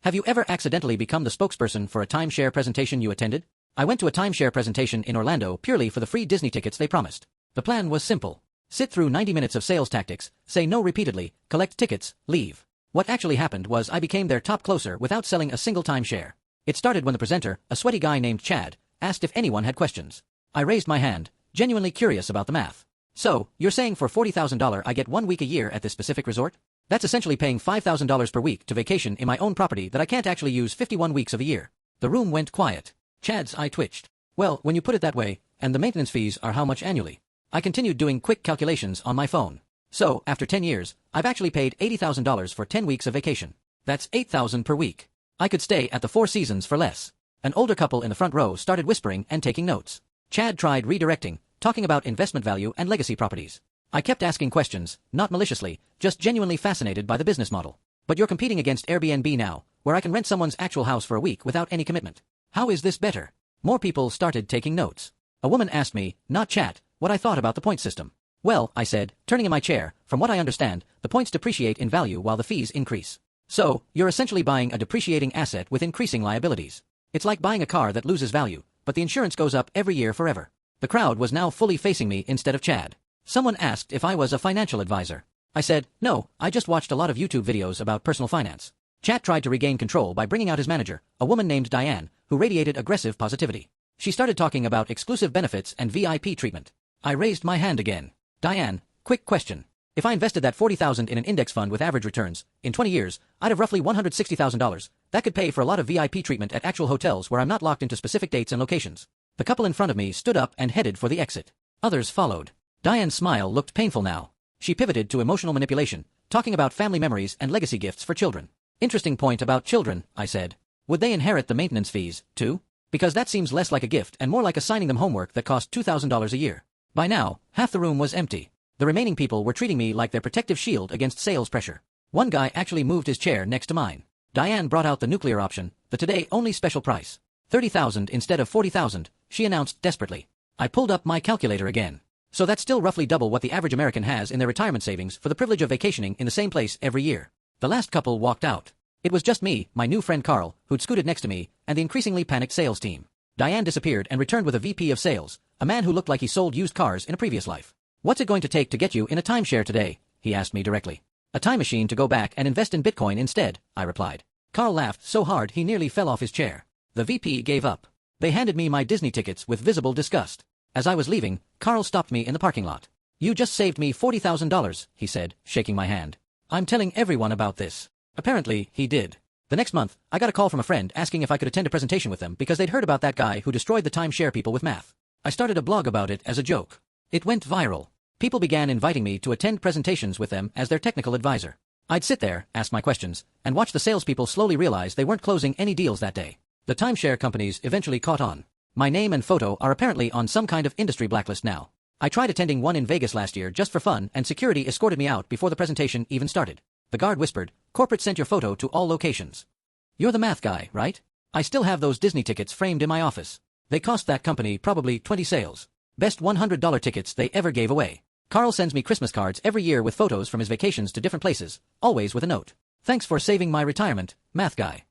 Have you ever accidentally become the spokesperson for a timeshare presentation you attended? I went to a timeshare presentation in Orlando purely for the free Disney tickets they promised. The plan was simple. Sit through 90 minutes of sales tactics, say no repeatedly, collect tickets, leave. What actually happened was I became their top closer without selling a single timeshare. It started when the presenter, a sweaty guy named Chad, asked if anyone had questions. I raised my hand, genuinely curious about the math. So, you're saying for $40,000 I get 1 week a year at this specific resort? That's essentially paying $5,000 per week to vacation in my own property that I can't actually use 51 weeks of a year. The room went quiet. Chad's eye twitched. Well, when you put it that way, and the maintenance fees are how much annually? I continued doing quick calculations on my phone. So, after 10 years, I've actually paid $80,000 for 10 weeks of vacation. That's $8,000 per week. I could stay at the Four Seasons for less. An older couple in the front row started whispering and taking notes. Chad tried redirecting, talking about investment value and legacy properties. I kept asking questions, not maliciously, just genuinely fascinated by the business model. But you're competing against Airbnb now, where I can rent someone's actual house for a week without any commitment. How is this better? More people started taking notes. A woman asked me, not chat, what I thought about the point system. Well, I said, turning in my chair, from what I understand, the points depreciate in value while the fees increase. So, you're essentially buying a depreciating asset with increasing liabilities. It's like buying a car that loses value, but the insurance goes up every year forever. The crowd was now fully facing me instead of Chad. Someone asked if I was a financial advisor. I said, no, I just watched a lot of YouTube videos about personal finance. Chad tried to regain control by bringing out his manager, a woman named Diane, who radiated aggressive positivity. She started talking about exclusive benefits and VIP treatment. I raised my hand again. Diane, quick question. If I invested that $40,000 in an index fund with average returns, in 20 years, I'd have roughly $160,000. That could pay for a lot of VIP treatment at actual hotels where I'm not locked into specific dates and locations. The couple in front of me stood up and headed for the exit. Others followed. Diane's smile looked painful now. She pivoted to emotional manipulation, talking about family memories and legacy gifts for children. Interesting point about children, I said. Would they inherit the maintenance fees, too? Because that seems less like a gift and more like assigning them homework that cost $2,000 a year. By now, half the room was empty. The remaining people were treating me like their protective shield against sales pressure. One guy actually moved his chair next to mine. Diane brought out the nuclear option, the today-only special price. $30,000 instead of $40,000, she announced desperately. I pulled up my calculator again. So that's still roughly double what the average American has in their retirement savings for the privilege of vacationing in the same place every year. The last couple walked out. It was just me, my new friend Carl, who'd scooted next to me, and the increasingly panicked sales team. Diane disappeared and returned with a VP of sales, a man who looked like he sold used cars in a previous life. What's it going to take to get you in a timeshare today? He asked me directly. A time machine to go back and invest in Bitcoin instead, I replied. Carl laughed so hard he nearly fell off his chair. The VP gave up. They handed me my Disney tickets with visible disgust. As I was leaving, Carl stopped me in the parking lot. You just saved me $40,000, he said, shaking my hand. I'm telling everyone about this. Apparently, he did. The next month, I got a call from a friend asking if I could attend a presentation with them because they'd heard about that guy who destroyed the timeshare people with math. I started a blog about it as a joke. It went viral. People began inviting me to attend presentations with them as their technical advisor. I'd sit there, ask my questions, and watch the salespeople slowly realize they weren't closing any deals that day. The timeshare companies eventually caught on. My name and photo are apparently on some kind of industry blacklist now. I tried attending one in Vegas last year just for fun and security escorted me out before the presentation even started. The guard whispered, corporate sent your photo to all locations. You're the math guy, right? I still have those Disney tickets framed in my office. They cost that company probably 20 sales. Best $100 tickets they ever gave away. Carl sends me Christmas cards every year with photos from his vacations to different places, always with a note. Thanks for saving my retirement, math guy.